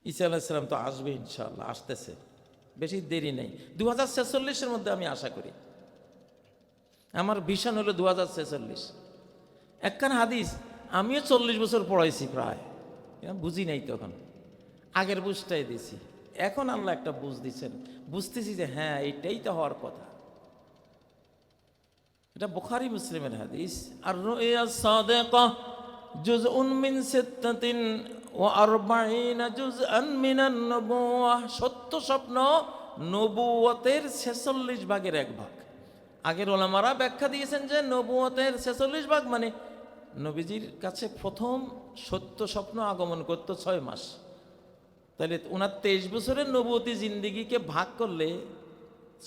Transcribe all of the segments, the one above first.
ঈসা আলাইহিস সালাম তো আসবে ইনশাআল্লাহ, আসতেছে, বেশি দেরি নেই। 2046-এর মধ্যে আমি আশা করি। আমার ভিশন হলো 2046। একখান হাদিস আমিও 40 বছর পড়াইছি প্রায়, বুঝি নাই তখন, আগের বুঝটাই দিছি। এখন আল্লাহ একটা বুঝ দিচ্ছেন, বুঝতেছি যে হ্যাঁ এইটাই তো হওয়ার কথা। এটা বুখারী মুসলিমের হাদিস। আর রুইয়া সাদিকা জুজউন মিন সিত্তাতিন ওয়া আরবাঈনা জুজআন মিনান নবুওয়াহ, সত্য স্বপ্ন নবুয়তের 46 ভাগের 1 ভাগ। আগের ওলামারা ব্যাখ্যা দিয়েছেন যে নবুয়তের 46 ভাগ মানে নবীজির কাছে প্রথম সত্য স্বপ্ন আগমন করত 6 মাস। তাহলে ওনার 23 বছরের নবুয়তি জিন্দিগিকে ভাগ করলে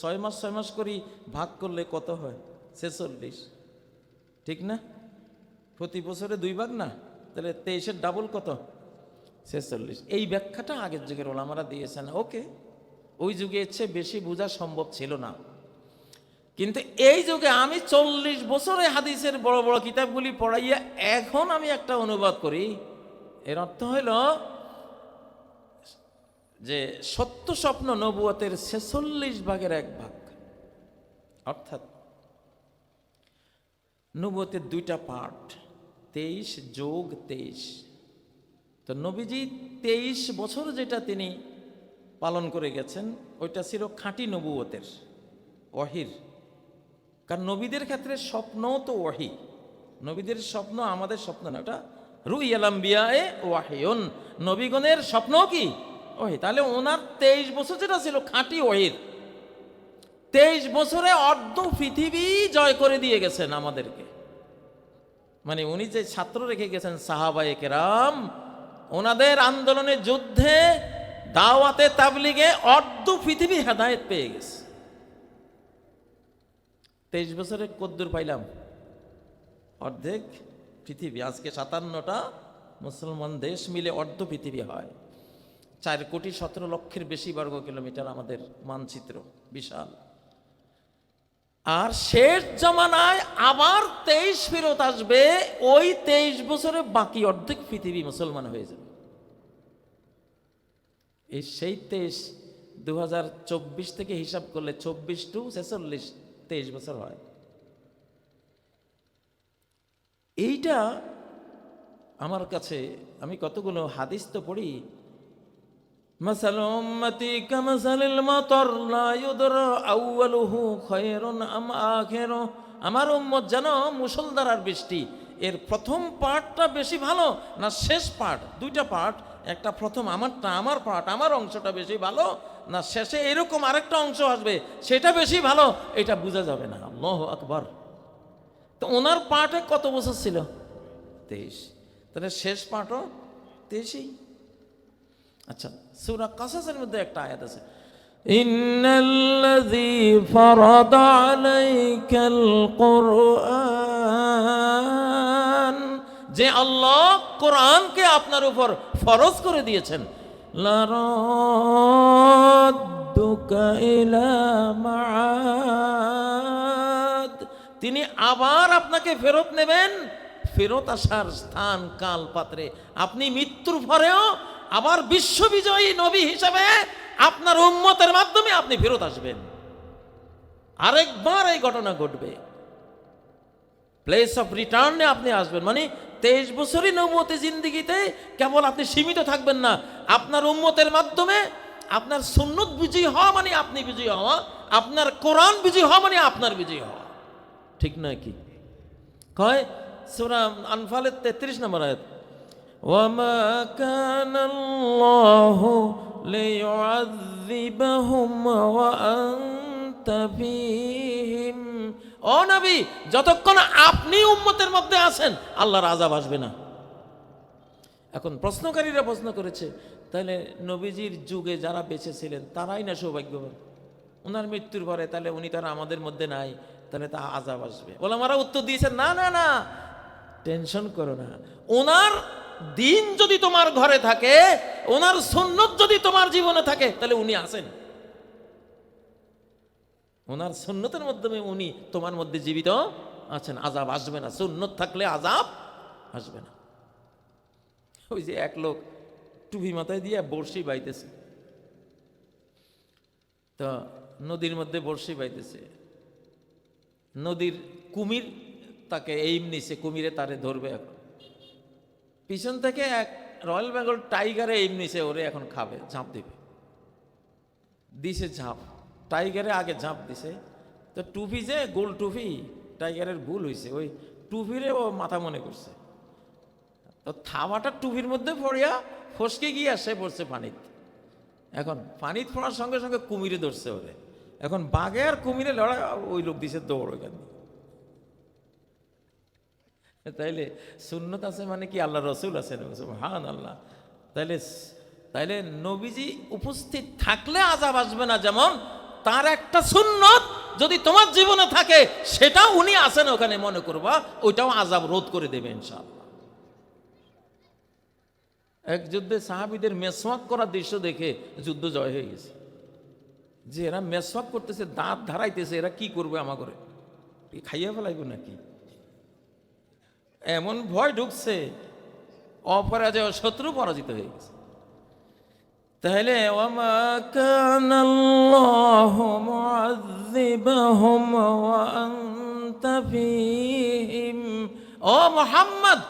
6 মাস 6 মাস করে ভাগ করলে কত হয়? 46, ঠিক না? প্রতি বছরে 2 ভাগ না, তাহলে 23-এর ডাবল কত? 46। এই ব্যাখ্যাটা আগের যুগের ওলামারা দিয়েছেন। ওকে, ওই যুগে এর চেয়ে বেশি বোঝা সম্ভব ছিল না, কিন্তু এই যুগে আমি 40 বছরে হাদিসের বড় বড় কিতাবগুলি পড়াইয়া এখন আমি একটা অনুবাদ করি। এর অর্থ হইল যে সত্য স্বপ্ন নবুয়তের 46 ভাগের 1 ভাগ, অর্থাৎ নবুয়তের 2টা পার্ট, 23 যোগ 23। তো নবীজি 23 বছর যেটা তিনি পালন করে গেছেন ওইটা ছিল খাঁটি নবুয়তের ওয়াহির। কারণ নবীদের ক্ষেত্রে স্বপ্ন তো ওয়াহি, নবীদের স্বপ্ন আমাদের স্বপ্ন না, ওটা রুইয়াল আম্বিয়ায়ে ওয়াহিয়ুন, নবীগণের স্বপ্ন কি ওয়াহি। তাহলে ওনার 23 বছর যেটা ছিল খাঁটি ওয়াহির, 23 বছরে অর্ধ পৃথিবী জয় করে দিয়ে গেছেন আমাদেরকে। মানে উনি যে ছাত্র রেখে গেছেন সাহাবায়ে কেরাম, ওনাদের আন্দোলনে, যুদ্ধে, দাওয়াতে, তাবলিগে অর্ধ পৃথিবী হেদায়েত পেয়ে গেছে। 23 বছরে কদ্দুর পাইলাম? অর্ধেক পৃথিবী। আজকে 57টা মুসলমান দেশ মিলে অর্ধ পৃথিবী হয়। 4,17,00,000-এর বেশি বর্গ কিলোমিটার আমাদের মানচিত্র, বিশাল। আর শেষ জমানায় আবার 23 ফেরত আসবে, ওই 23 বছরে বাকি অর্ধেক পৃথিবী মুসলমান হয়ে যাবে। এই সেই 23 2024 থেকে হিসাব করলে 24 টু 46 23 বছর হয়। এইটা আমার কাছে, আমি কতগুলো হাদিস তো পড়ি, মাসাল উম্মতি কামাসালিল মাতার লা ইউদরা আউয়ালুহু খায়রুন আম আখিরু, আমার উম্মত যেন মুষলধার আর বৃষ্টি, এর প্রথম পার্টটা বেশি ভালো না শেষ পার্ট? 2টা পার্ট, একটা প্রথম আমারটা, আমার পার্ট, আমার অংশটা বেশি ভালো না শেষে এরকম আরেকটা অংশ আসবে সেটা বেশি ভালো? এটা বোঝা যাবে না। আল্লাহু আকবার। তো ওনার পার্টে কত বছর ছিল? 23। তাহলে শেষ পার্টও 23ই। আচ্ছা, সূরা কাসাসের মধ্যে একটা আয়াত আছে, ইন্নাল্লাযী ফারাদা আলাইকাল কুরআন, যে আল্লাহ কোরআনকে আপনার উপর ফরজ করে দিয়েছেন, লারাদ্দুকা ইলা মাআদ, তিনি আবার আপনাকে ফেরত নেবেন, ফেরত আসার স্থান কাল পাত্রে। আপনি মৃত্যুর পরেও আবার বিশ্ববিজয়ী নবী হিসেবে আপনার উম্মতের মাধ্যমে আপনি ফেরত আসবেন। আরেকবার এই ঘটনা ঘটবে, প্লেস অফ রিটার্নে আপনি আসবেন। মানে 23 বছরই নবুয়তি জিন্দেগিতে কেবল আপনি সীমিত থাকবেন না, আপনার উম্মতের মাধ্যমে আপনার সুন্নত বিজয়ী হওয়া মানে আপনি বিজয়ী হওয়া, আপনার কোরআন বিজয়ী হওয়া মানে আপনার বিজয়ী হওয়া, ঠিক নয় কি? কয় সূরা আনফালের 33 নম্বর আয়াত, ওয়ামা কানাল্লাহু লিয়ুআযযিবাহুম ওয়া আনতা ফীহিম, ও নবী যতক্ষণ আপনি উম্মতের মধ্যে আছেন আল্লাহর আযাব আসবে না। এখন প্রশ্নকারীরা প্রশ্ন করেছে, তাহলে নবীজির যুগে যারা বেঁচে ছিলেন তারাই না সৌভাগ্যবান, ওনার মৃত্যুর পরে তাহলে উনি তারা আমাদের মধ্যে নাই, তাহলে তা আযাব আসবে? ওলামারা উত্তর দিয়েছেন, না না না, টেনশন করো না, ওনার দিন যদি তোমার ঘরে থাকে, ওনার সুন্নত যদি তোমার জীবনে থাকে, তাহলে উনি আছেন। ওনার সুন্নতের মাধ্যমে উনি তোমার মধ্যে জীবিত আছেন, আযাব আসবে না। সুন্নত থাকলে আযাব আসবে না। ওই যে এক লোক টুপি মাথায় দিয়ে বড়শি বাইতেছে। তো নদীর মধ্যে বড়শি বাইতেছে, নদীর কুমির তাকে এইম নিছে, কুমিরে তারে ধরবে। এখন পিছন থেকে এক রয়্যাল বেঙ্গল টাইগারে এইম নিছে, ওরে এখন খাবে, ঝাঁপ দিবে। দিছে ঝাঁপ, টাইগারে আগে ঝাঁপ দিছে। তো টুপি যে গোল টুপি, টাইগারের ভুল হয়েছে, ওই টুপিরে ও মাথা মনে করছে। তো থাবাটা টুপির মধ্যে পড়িয়া ফসকে গিয়ে সে পড়ছে পানিতে। এখন পানিতে পড়ার সঙ্গে সঙ্গে কুমিরে ধরছে ওরে। এখন বাঘে আর কুমিরে লড়াই, ওই লোক দিছে দৌড় ওখানে। তাইলে সুন্নত আছে মানে কি, আল্লাহ রসুল আছেন, সুবহান আল্লাহ। তাইলে নবীজি উপস্থিত থাকলে আযাব আসবে না, যেমন তার একটা সুন্নত যদি তোমার জীবনে থাকে সেটাও উনি আছেন ওখানে মনে করবা, ওইটাও আযাব রোধ করে দেবে ইনশাআল্লাহ। এক যুদ্ধে সাহাবীদের মেসওয়াক করার দৃশ্য দেখে যুদ্ধ জয় হয়ে গেছে। যে এরা মেসওয়াক করতেছে, দাঁত ধারাইতেছে, এরা কি করবে আমা করে, খাইয়া ফেলাইব নাকি, এমন ভয় ঢুকছে, অপরাজয় শত্রু পরাজিত হয়ে গেছে। তাহলে ওয়ামা কানাল্লাহু মুআযযিবাহুম ওয়া আনতা ফীহিম। ও মুহাম্মদ,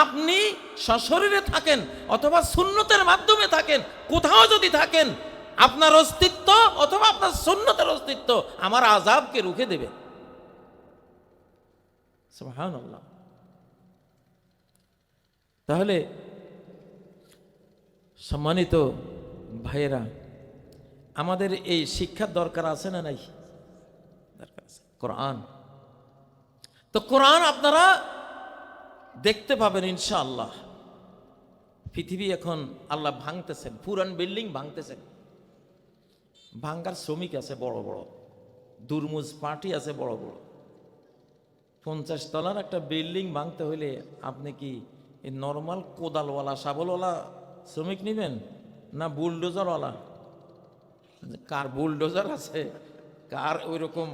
আপনি সশরীরে থাকেন অথবা সুন্নতের মাধ্যমে থাকেন, কোথাও যদি থাকেন, আপনার অস্তিত্ব অথবা আপনার সুন্নতের অস্তিত্ব আমার আযাবকে রুখে দেবে। সুবহানাল্লাহ। তাহলে সম্মানিত ভাইয়েরা, আমাদের এই শিক্ষার দরকার আছে না নাই? দরকার আছে। কোরআন, তো কোরআন আপনারা দেখতে পাবেন ইনশাআল্লাহ। পৃথিবী এখন আল্লাহ ভাঙতেছেন, পুরান বিল্ডিং ভাঙতেছেন। ভাঙ্গার শ্রমিক আছে বড় বড়, দুর্মুজ পার্টি আছে বড় বড়। 50 তলার একটা বিল্ডিং ভাঙতে হইলে আপনি কি এই নর্মাল কোদালওয়ালা শাবলওয়ালা শ্রমিক নেবেন না বুলডোজারওয়ালা? কার বুলডোজার আছে, কার ওই রকম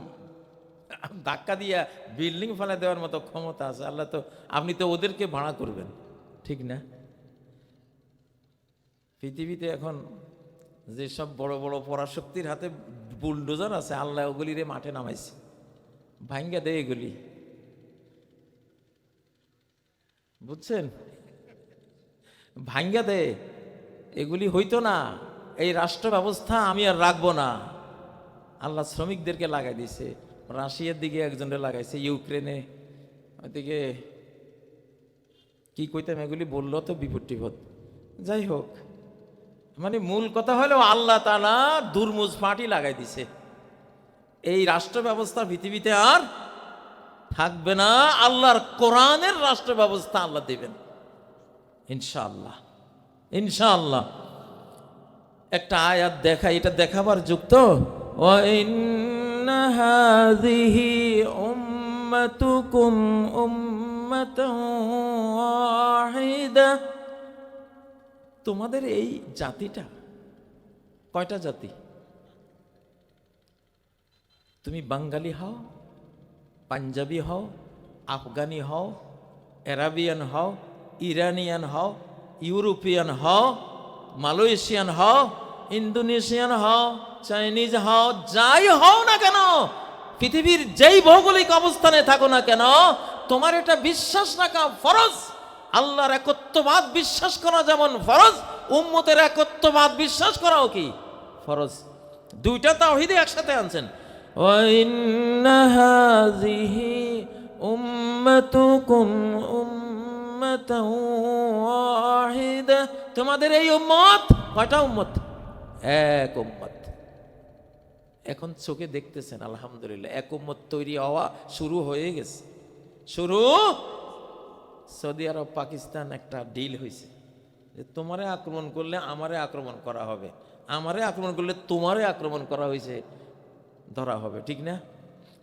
ধাক্কা দিয়া বিল্ডিং ফেলে দেওয়ার মতো ক্ষমতা আছে, আল্লাহ তো, আপনি তো ওদেরকে ভাড়া করবেন, ঠিক না? পৃথিবীতে এখন যেসব বড় বড় পরাশক্তির হাতে বুলডোজার আছে, আল্লাহ ওগুলিরে মাঠে নামাইছে, ভাঙ্গা দেয় এগুলি, বুঝছেন? ভাঙ্গা দেয় এগুলি, হইতো না। এই রাষ্ট্র ব্যবস্থা আমি আর রাখবো না, আল্লাহ শ্রমিকদেরকে লাগাই দিছে। রাশিয়ার দিকে একজনকে লাগাইছে, ইউক্রেনে, ওইদিকে কি কইতাম, এগুলি বললো তো বিপদ টিপদ। যাই হোক, মানে মূল কথা হলো আল্লাহ তাআলা দুর্মুজ পার্টি লাগাই দিছে। এই রাষ্ট্র ব্যবস্থা পৃথিবীতে আর থাকবে না, আল্লাহর কোরআনের রাষ্ট্র ব্যবস্থা আল্লাহ দেবেন ইনশাআল্লাহ। ইনশাআল্লাহ। একটা আয়াত দেখা, এটা দেখাবার যুক্ত। ওয়া ইন্না হাযিহি উম্মাতুকুম উম্মাতান ওয়াহিদা। তোমাদের এই জাতিটা, কয়টা জাতি? তুমি বাঙালি হও, পাঞ্জাবি হও, আফগানি হও, অ্যারাবিয়ান হও, ইরানিয়ান হও, ইউরোপিয়ান হও, মালয়েশিয়ান হও, ইন্দোনেশিয়ান হও, চাইনিজ হও, যাই হও না কেন, পৃথিবীর যেই ভৌগোলিক অবস্থানে থাকো না কেন, তোমার এটা বিশ্বাস রাখা ফরজ। আল্লাহর একত্ববাদ বিশ্বাস করা যেমন ফরজ, উম্মতের একত্ববাদ বিশ্বাস করাও কি ফরজ। দুইটা তাওহীদে একসাথে আনছেন। ওয়া ইন্না হাযিহি উম্মাতুকুম উম্মাতান ওয়াহিদা। তোমাদের এই উম্মত, কয়টা উম্মত? এক উম্মত। এখন চোখে দেখতেছেন আলহামদুলিল্লাহ, এক উম্মত তৈরি হওয়া শুরু হয়ে গেছে। শুরু, সৌদি আরব পাকিস্তান একটা ডিল হয়েছে যে তোমারে আক্রমণ করলে আমারে আক্রমণ করা হবে, আমারে আক্রমণ করলে তোমারে আক্রমণ করা হয়েছে, ধরা হবে, ঠিক না?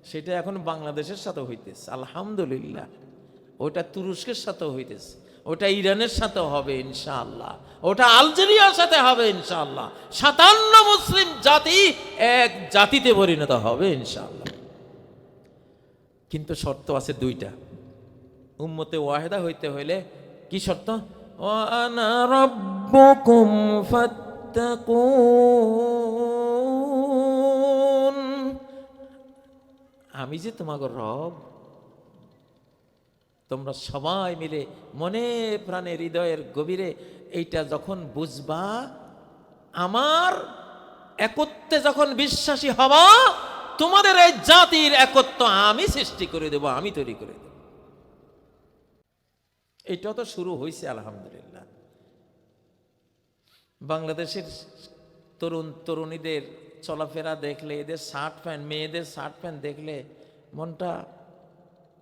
সেটা এখন বাংলাদেশের সাথে হইতেছে আলহামদুলিল্লাহ, ওটা তুরস্কের সাথেও হইতেছে, ওটা ইরানের সাথে হবে ইনশাআল্লাহ, ওটা আলজেরিয়ার সাথে হবে ইনশাআল্লাহ। 57 মুসলিম জাতি এক জাতিতে পরিণত হবে ইনশাআল্লাহ। কিন্তু শর্ত আছে দুইটা। উম্মতে ওয়াহেদা হইতে হইলে কি শর্ত? ওয়া আনা রাব্বুকুম ফাত্তাকুন, আমি যে তোমাদের রব। তোমরা সবাই মিলে মনে প্রাণে হৃদয়ের গভীরে এইটা যখন বুঝবা, আমার একত্বে যখন বিশ্বাসী হবা, তোমাদের এই জাতির একত্ব আমি সৃষ্টি করে দেব, আমি তৈরি করে দেব। এটা তো শুরু হয়েছে আলহামদুলিল্লাহ। বাংলাদেশের তরুণ তরুণীদের চলাফেরা দেখলে, এদের শার্ট প্যান্ট, মেয়েদের শার্ট প্যান্ট দেখলে মনটা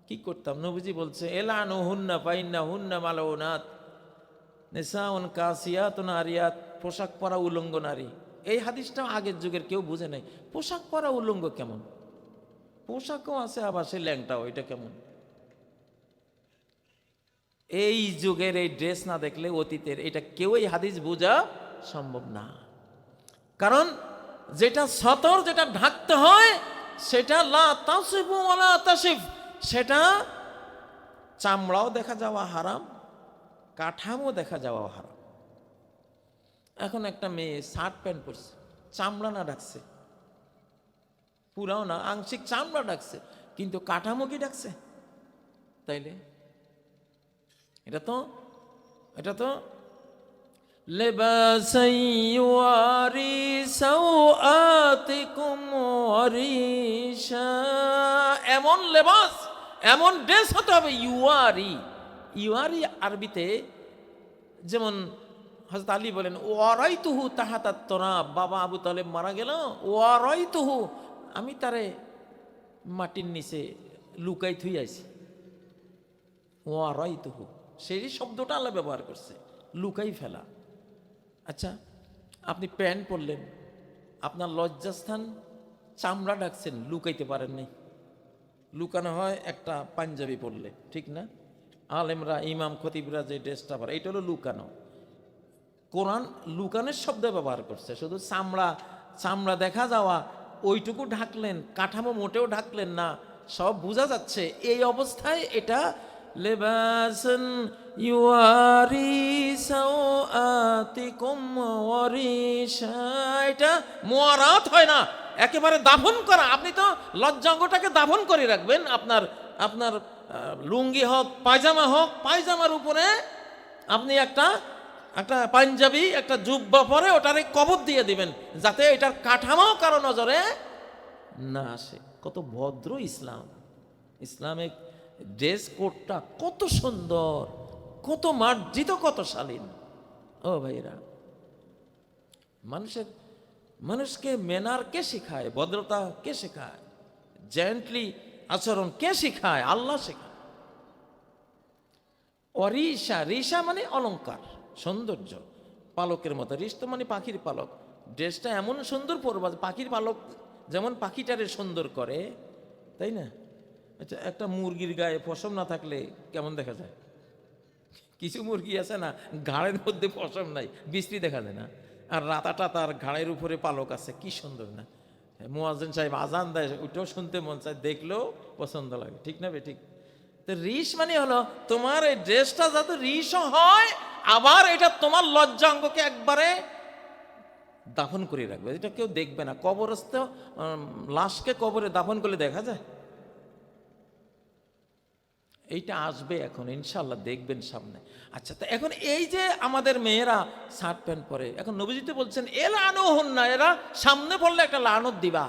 কি করতাম। নবীজি বলছে এলানু হুন্না পাইন্না হুন্না মালাউনাত নিসাউন কাসিয়াতুন আরিয়াত, পোশাক পরা উলঙ্গ নারী। এই হাদিসটা আগের যুগের কেউ বুঝে নাই। পোশাক পরা উলঙ্গ কেমন? পোশাকও আছে আবার সে ল্যাংটাও, এটা কেমন? এই যুগের এই ড্রেস না দেখলে অতীতের এটা কেউ এই হাদিস বোঝা সম্ভব না। কারণ যেটা সতর, যেটা ঢাকতে হয়, সেটা লা তাসিফু ওয়ালা তাসিফ, সেটা চামড়াও দেখা যাওয়া হারাম, কাঠামো দেখা যাওয়া হারাম। এখন একটা মেয়ে শার্ট প্যান্ট পরছে, চামড়া না ঢাকছে, পুরাও না, আংশিক চামড়া ঢাকছে, কিন্তু কাঠামো কি ঢাকছে? তাইলে এটা তো লিবাসান ইউয়ারি সাওআতিকুম ওয়ারিশা, এমন লেবাস, এমন ড্রেস হতে হবে। ইউয়ারি আরবিতে যেমন হযরত আলী বলেন ওয়ারাইতুহু তাহাতাত তুরাব, বাবা আবু তালেব মারা গেল, ওয়ারাইতুহু, আমি তারে মাটির নিচে লুকাই থুই আইছি। ওয়ারাইতুহু, সেই শব্দটা আল্লাহ ব্যবহার করছে, লুকাই ফেলা। আচ্ছা, আপনি প্যান্ট পরলেন, আপনার লজ্জাস্থান চামড়া ডাকছেন, লুকাইতে পারেন নাই। লুকানো হয় একটা পাঞ্জাবি পরলে, ঠিক না? আলেমরা, ইমাম খতিবরা যে ড্রেসটা পরে, এটা হলো লুকানো। কোরআন লুকানোর শব্দ ব্যবহার করছে, শুধু চামড়া দেখা যাওয়া ওইটুকু ঢাকলেন, কাঠামো মোটেও ঢাকলেন না, সব বোঝা যাচ্ছে। এই অবস্থায় এটা লিবাসান ইউয়ারি সাওআতিকুম ওয়ারিশা, এটা মুয়ারাত হয় না, একেবারে দাফন করা। আপনি তো লজ্জাঙ্গটাকে দাফন করে রাখবেন, আপনার লুঙ্গি হোক, পায়জামা হোক, পায়জামার উপরে আপনি একটা পাঞ্জাবি, একটা জুব্বা পরে ওটারে কবর দিয়ে দিবেন, যাতে এটার কাঠামো কারো নজরে না আসে। কত ভদ্র ইসলাম! ইসলামিক ড্রেস কোডটা কত সুন্দর, কত মার্জিত, কত শালীন। ও ভাইরা, মানুষকে ম্যানার কে শেখায়? ভদ্রতা কে শেখায়? জেন্টলি আচরণ কে শেখায়? আল্লাহ শেখায়। অরিশা, রিশা মানে অলংকার, সৌন্দর্য, পালকের মতো। রিশ তো মানে পাখির পালক। ড্রেসটা এমন সুন্দর পরবা, পাখির পালক যেমন পাখিটারে সুন্দর করে, তাই না? আচ্ছা, একটা মুরগির গায়ে পশম না থাকলে কেমন দেখা যায়? কিছু মুরগি আছে না, ঘাড়ের মধ্যে পশম নাই, বিশ্রী দেখা যায় না, আর রাতাটা তার ঘাড়ের উপরে পালক আছে, কি সুন্দর না? মুয়াজ্জিন সাহেব আজান দেয়, ওইটাও শুনতে মন চায়, দেখলেও পছন্দ লাগে, ঠিক না? ঠিক। তো রিশ মানে হলো তোমার এই ড্রেসটা যাতে রিশও হয়, আবার এটা তোমার লজ্জাঙ্গকে একবারে দাফন করে রাখবে, এটা কেউ দেখবে না। কবরস্থ লাশকে কবরে দাফন করলে দেখা যায়? এইটা আসবে এখন ইনশাআল্লাহ, দেখবেন সামনে। আচ্ছা, তো এখন এই যে আমাদের মেয়েরা শার্ট প্যান্ট পরে, এখন নবীজি তো বলছেন এলানুহুন্না, এরা সামনে পড়লে একটা লানত দিবা,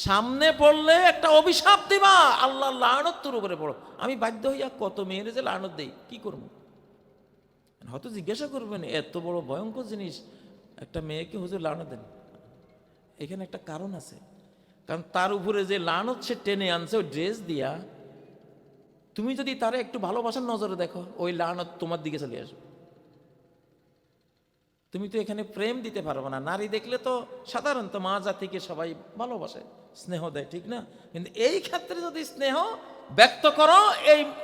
সামনে পড়লে একটা অভিশাপ দিবা, আল্লাহ লানত তোর উপরে পড়ো। আমি বাধ্য হইয়া কত মেয়ের যে লানত দেই, কি করবো? হয়তো জিজ্ঞাসা করবেন, এত বড় ভয়ঙ্কর জিনিস একটা মেয়েকে হুজুর লানত দেন? এখানে একটা কারণ আছে, কারণ তার উপরে যে লানত সে টেনে আনছে ওই ড্রেস দিয়া, তুমি যদি তারে একটু ভালোবাসার নজরে দেখো, ওই লানত তোমার দিকে চলে আসবে। তুমি তো এখানে প্রেম দিতে পারবে না। নারী দেখলে তো সাধারণত মা জাতিকে সবাই ভালোবাসে, স্নেহ দেয়, ঠিক না? কিন্তু এই ক্ষেত্রে যদি স্নেহ ব্যক্ত করো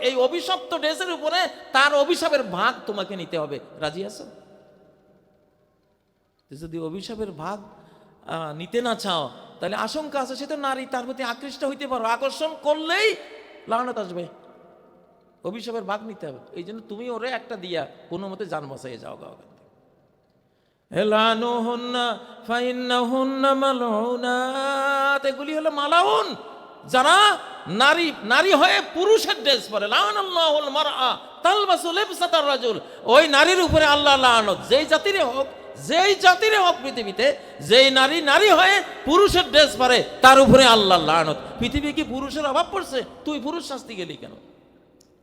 এই অভিশপ্ত ড্রেসের উপরে, তার অভিশাপের ভাগ তোমাকে নিতে হবে। রাজি আছো? যদি অভিশাপের ভাগ নিতে না চাও, তাহলে আশঙ্কা আছে সে তো নারী, তার প্রতি আকৃষ্ট হইতে পারো, আকর্ষণ করলেই লানত আসবে। অভিশাপের ভাগ নিতে হবে। এই জন্য তুমি ওরে একটা দিয়া কোনো মতে জান বাঁচাইয়ে যাও গা। এলানুহুন্না ফাইন্নাহুন্না মালউনাত, এগুলি হলো মালাউন, যারা নারী হয়ে পুরুষের ড্রেস পরে। লানাল্লাহুল মারআ তালবাসু লিবসাতার রাজুল, ওই নারীর উপরে আল্লাহ লানত। যেই জাতিরে হোক পৃথিবীতে, যেই নারী হয়ে পুরুষের ড্রেস পরে তার উপরে আল্লাহ লানত। পৃথিবী কি পুরুষের অভাব পড়ছে? তুই পুরুষ শাস্তি গেলি কেন?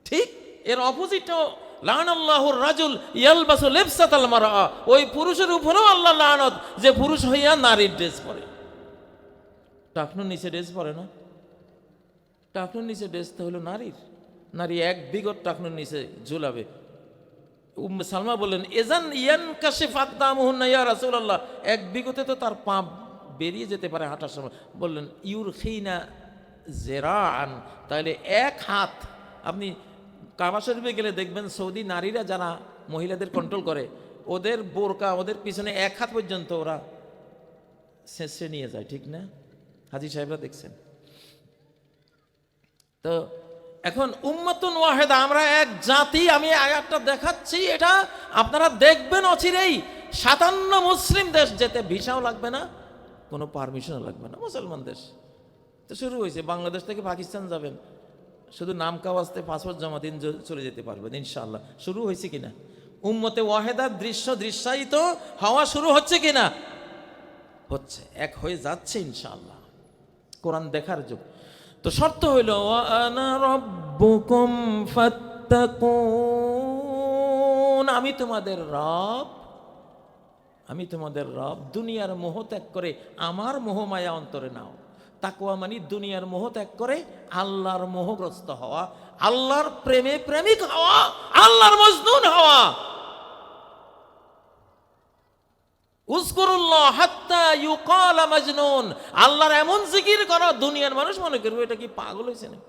ঠিক এর অপোজিটও লানাল্লাহুর রাজুল ইয়ালবাসু লিবসাতাল মারআ, ওই পুরুষের উপরেও আল্লাহ লানত যে পুরুষ হইয়া নারীর ড্রেস পরে। টাকনুর নিচে ড্রেস পরে না, টাকনুর নিচে ড্রেস তো হলো নারী এক বিগত টাকনুর নিচে ঝুলাবে। সালমা বললেন এজান ইয়ানকাশিফ আকদামুহুন্না ইয়া রাসূলুল্লাহ, এক বিগতে তো তার পা বেরিয়ে যেতে পারে হাঁটার সময়। বললেন ইউরখিনা জিরাআন, তাহলে এক হাত। আপনি কাবা শরীফে গেলে দেখবেন সৌদি নারীরা যারা মহিলাদের কন্ট্রোল করে, ওদের বোরকা ওদের পিছনে এক হাত পর্যন্ত ওরা শেষে নিয়ে যায়, ঠিক না? হাজী সাহেবরা দেখছেন তো। এখন উম্মাতুন ওয়াহিদা, আমরা এক জাতি। আমি আয়াতটা দেখাচ্ছি, এটা আপনারা দেখবেন অচিরেই। 57 মুসলিম দেশ যেতে ভিসাও লাগবে না, কোনো পারমিশনও লাগবে না, মুসলমান দেশ। তো শুরু হয়েছে, বাংলাদেশ থেকে পাকিস্তান যাবেন, শুধু নাম কাওয়াজতে পাসপোর্ট জমা দিন চলে যেতে পারবেন ইনশাআল্লাহ। শুরু হয়েছে কিনা উম্মতে ওয়াহিদার দৃশ্যায়িত হওয়া শুরু হচ্ছে কিনা? হচ্ছে, এক হয়ে যাচ্ছে ইনশাআল্লাহ। কোরআন দেখার যুগ। তো শর্ত হইল ওয়া আনা রাব্বুকুম ফাত্তাকুন, আমি তোমাদের রব। দুনিয়ার মোহ ত্যাগ করে আমার মোহমায়া অন্তরে নাও। তাকওয়া মানে দুনিয়ার মোহ ত্যাগ করে আল্লাহর মোহগ্রস্ত হওয়া, আল্লাহর প্রেমে প্রেমিক হওয়া, আল্লাহর মজনুন হওয়া। উযকুরুল্লাহ হাত্তা ইউকাল মাজনুন, আল্লাহর এমন জিকির করো দুনিয়ার মানুষ মনে করবে এটা কি পাগল হয়েছে না।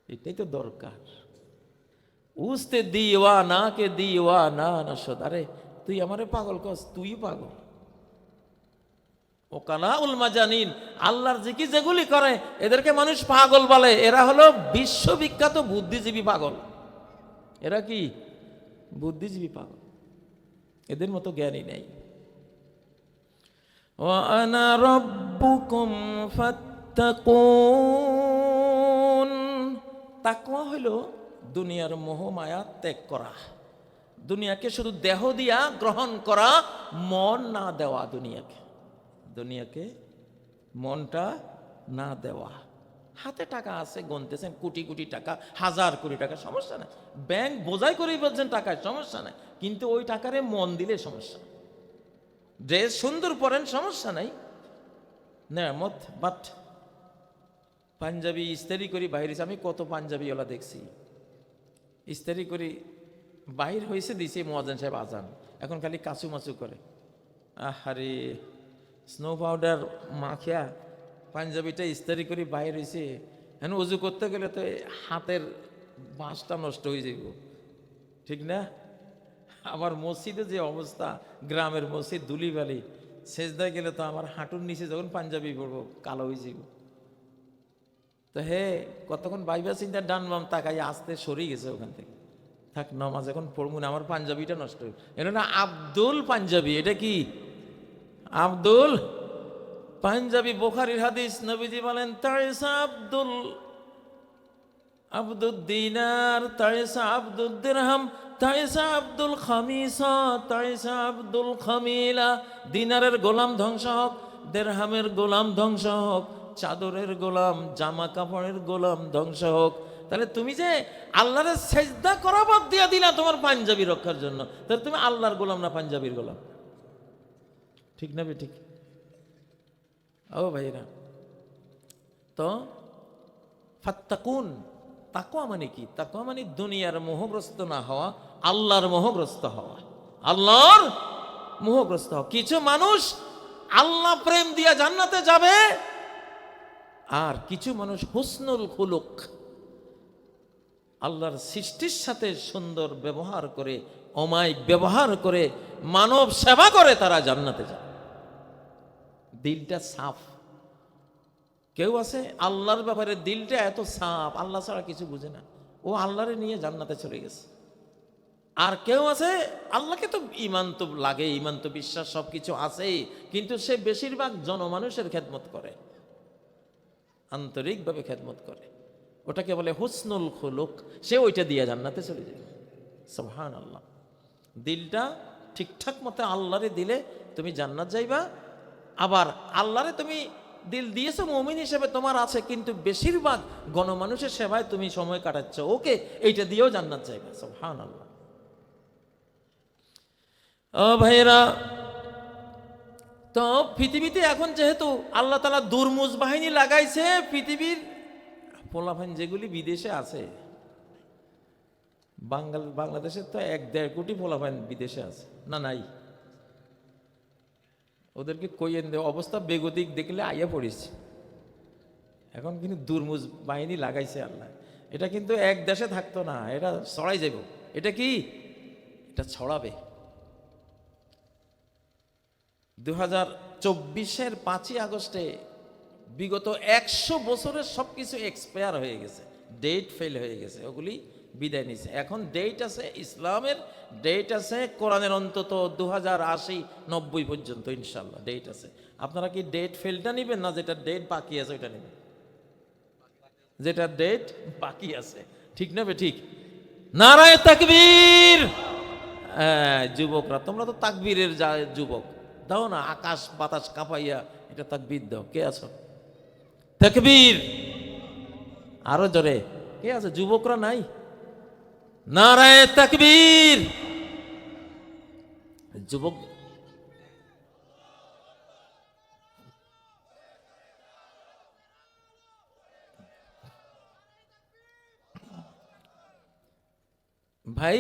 এটাই তো দরকার। উস্তে দিওয়ানা কে দিওয়ানা নশদ, আরে তুই আমারে পাগল কস, তুই পাগল। ও কালাউল মাজানিন, আল্লাহর জিকির যেগুলি করে এদেরকে মানুষ পাগল বলে। এরা হলো বিশ্ববিখ্যাত বুদ্ধিজীবী পাগল। এরা কি বুদ্ধিজীবী পাগল, এদের মতো জ্ঞানী নেই। ওয়া আনা রাব্বুকুম ফাত্তাকুন, তাকওয়া হলো দুনিয়ার মোহ মায়া ত্যাগ করা, দুনিয়াকে শুধু দেহ দিয়া গ্রহণ করা, মন না দেওয়া। দুনিয়াকে মনটা না দেওয়া। হাতে টাকা আছে, গুনতেছেন কোটি কোটি টাকা, হাজার কোটি টাকা, সমস্যা নাই। ব্যাংক বোঝাই করেই বলছেন টাকায়, সমস্যা নাই। কিন্তু ওই টাকারে মন দিলে সমস্যা। ড্রেস সুন্দর পরেন, সমস্যা নাই, নেয়ামত। বাট পাঞ্জাবি ইস্তারি করি বাহির, আমি কত পাঞ্জাবিওয়ালা দেখছি ইস্তারি করি বাহির হয়েছে, দিছে মুয়াজ্জিন সাহেব আজান, এখন খালি কাচু মাচু করে। আহারে, স্নো পাউডার মাখিয়া পাঞ্জাবিটা ইস্তারি করে বাহির হয়েছে, এখন উজু করতে গেলে তো হাতের বাঁশটা নষ্ট হয়ে যাইব, ঠিক না? আবার মসজিদে যে অবস্থা, গ্রামের মসজিদ ধুলিবালি, সেজদায় গেলে তো আমার হাঁটুর নিচে যখন পাঞ্জাবি পরবো কালো হয়ে যাব। তো হে কতক্ষণ বাইবা চিন্তা ডান বাম তাকাই আস্তে সরিয়ে গেছে ওখান থেকে। থাক, নামাজ এখন পড়বো না, আমার পাঞ্জাবিটা নষ্ট হয়ে। এটা না আব্দুল পাঞ্জাবি, এটা কি আব্দুল পাঞ্জাবি। বুখারীর হাদিস, নবীজি বলেন তাইসা আব্দুল দিনার, তাইসা আব্দুল দিরহাম, তাইসা আব্দুল খামিসা, তাইসা আব্দুল খামিলা। দিনারের গোলাম ধ্বংস হোক, দিরহামের গোলাম ধ্বংস হোক, চাদরের গোলাম, জামা কাপড়ের গোলাম ধ্বংস হোক। তাহলে তুমি যে আল্লাহরে সেজদা করা বাদ দিয়া দিলা তোমার পাঞ্জাবি রক্ষার জন্য, তাহলে তুমি আল্লাহর গোলাম না পাঞ্জাবির গোলাম? ঠিক না ঠিক? ও ভাইরা, তো ফাত্তাকুন, তাকওয়া মানে কি? তাকওয়া মানে দুনিয়ার মোহগ্রস্ত না হওয়া, আল্লাহর মোহগ্রস্ত হওয়া, আল্লাহর মোহগ্রস্ত হওয়া। কিছু মানুষ আল্লাহ প্রেম দিয়া জান্নাতে যাবে, আর কিছু মানুষ হুসনুল খুলুক, আল্লাহর সৃষ্টির সাথে সুন্দর ব্যবহার করে, অমায়িক ব্যবহার করে, মানব সেবা করে, তারা জান্নাতে যায়। দিলটা সাফ। কেউ আছে আল্লাহর ব্যাপারে দিলটা এত সাফ, আল্লাহ ছাড়া কিছু বুঝে না, ও আল্লাহরে নিয়ে জান্নাতে চলে গেছে। আর কেউ আছে, আল্লাহকে তো ইমান তো লাগে, ইমান তো বিশ্বাস সব কিছু আছেই, কিন্তু সে বেশিরভাগ জনমানুষের খেদমত করে, আন্তরিকভাবে খেদমত করে, ওটাকে বলে হুসনুল খুলুক, সে ওইটা দিয়ে জান্নাতে চলে যায়। সুবহানাল্লাহ। দিলটা ঠিকঠাক মতো আল্লাহরে দিলে তুমি জান্নাত যাইবা। আবার আল্লাহরে তুমি দিল দিয়েছো মুমিন হিসেবে তোমার আছে, কিন্তু বেশিরভাগ গণমানুষের সেবায় তুমি সময় কাটাচ্ছ, ওকে এইটা দিয়েও জান্নাত যাইবা। সুবহানাল্লাহ। ও ভাইরা, তো পৃথিবীতে এখন যেহেতু আল্লাহ তাআলা দুর্মুজ বাহিনী লাগাইছে, পৃথিবীর পোলাপান যেগুলি বিদেশে আছে, বাংলাদেশের তো 1-1.5 কোটি পোলাপান বিদেশে আছে না, নাই? ওদেরকে কইয়েন দে, অবস্থা বেগতিক দেখলে আইয়া পড়েছে। এখন কিন্তু দুর্মুজ বাহিনী লাগাইছে আল্লাহ। এটা কিন্তু এক দেশে থাকতো না, এটা ছড়াই যাব। এটা কি? এটা ছড়াবে। 2024-এর 5ই আগস্টে বিগত 100 বছরের সব কিছু এক্সপায়ার হয়ে গেছে, ডেট ফেল হয়ে গেছে, ওগুলি বিদায় নিছে। এখন ডেট আছে ইসলামের, ডেট আছে কোরআনের, অন্তত 2080-90 পর্যন্ত ইনশাল্লাহ ডেট আছে। আপনারা কি ডেট ফেলটা নেবেন, না যেটা ডেট বাকি আছে ওইটা নেবেন? যেটা ডেট বাকি আছে, ঠিক না? ঠিক। নারায়ে তাকবীর। যুবকরা, তোমরা তো তাকবীরের যুবক, দাও না, আকাশ বাতাস কাঁপাইয়া এটা তাকবীর দাও। কে আছো? তাকবীর। আরো জোরে কে আছে? যুবকরা নাই? নারায়ে তাকবীর। যুবক ভাই,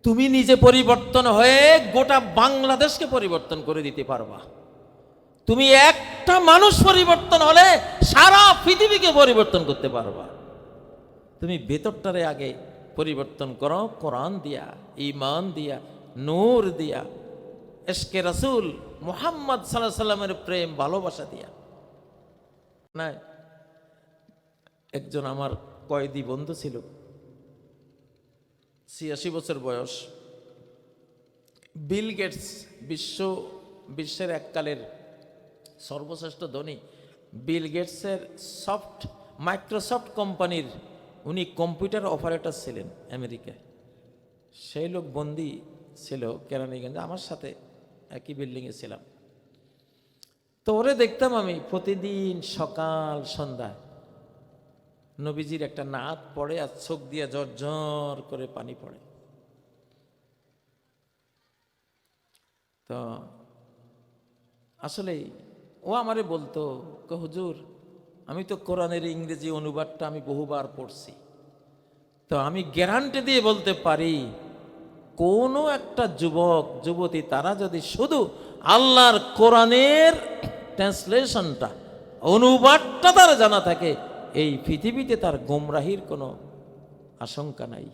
তুমি নিজে পরিবর্তন হয়ে গোটা বাংলাদেশকে পরিবর্তন করে দিতে পারবা। তুমি একটা মানুষ পরিবর্তন হলে সারা পৃথিবীকে পরিবর্তন করতে পারবা। তুমি ভেতরটারে আগে পরিবর্তন করো, কোরআন দিয়া, ঈমান দিয়া, নূর দিয়া, ইশকে রাসূল মুহাম্মদ সাল্লাল্লাহু আলাইহি সাল্লামের প্রেম ভালোবাসা দিয়া। না, একজন আমার কয়েদি বন্ধু ছিল, 86 বছর বয়স। বিল গেটস, বিশ্বের এককালের সর্বশ্রেষ্ঠ ধনী বিল গেটসের মাইক্রোসফট কোম্পানির উনি কম্পিউটার অপারেটর ছিলেন আমেরিকায়। সেই লোক বন্দি ছিল কেরানীগঞ্জে, আমার সাথে একই বিল্ডিংয়ে ছিলাম। তো ওরে দেখতাম আমি প্রতিদিন সকাল সন্ধ্যায় নবীজির একটা নাত পড়ে, আর চোখ দিয়ে ঝরঝর করে পানি পড়ে। তো আসলে ও আমারে বলতো, হুজুর আমি তো কোরআনের ইংরেজি অনুবাদটা আমি বহুবার পড়ছি, তো আমি গ্যারান্টি দিয়ে বলতে পারি কোনো একটা যুবক যুবতী তারা যদি শুধু আল্লাহর কোরআনের ট্রান্সলেশনটা, অনুবাদটা তার জানা থাকে, এই পৃথিবীতে তার গোমরাহির কোনো আশঙ্কা নাই।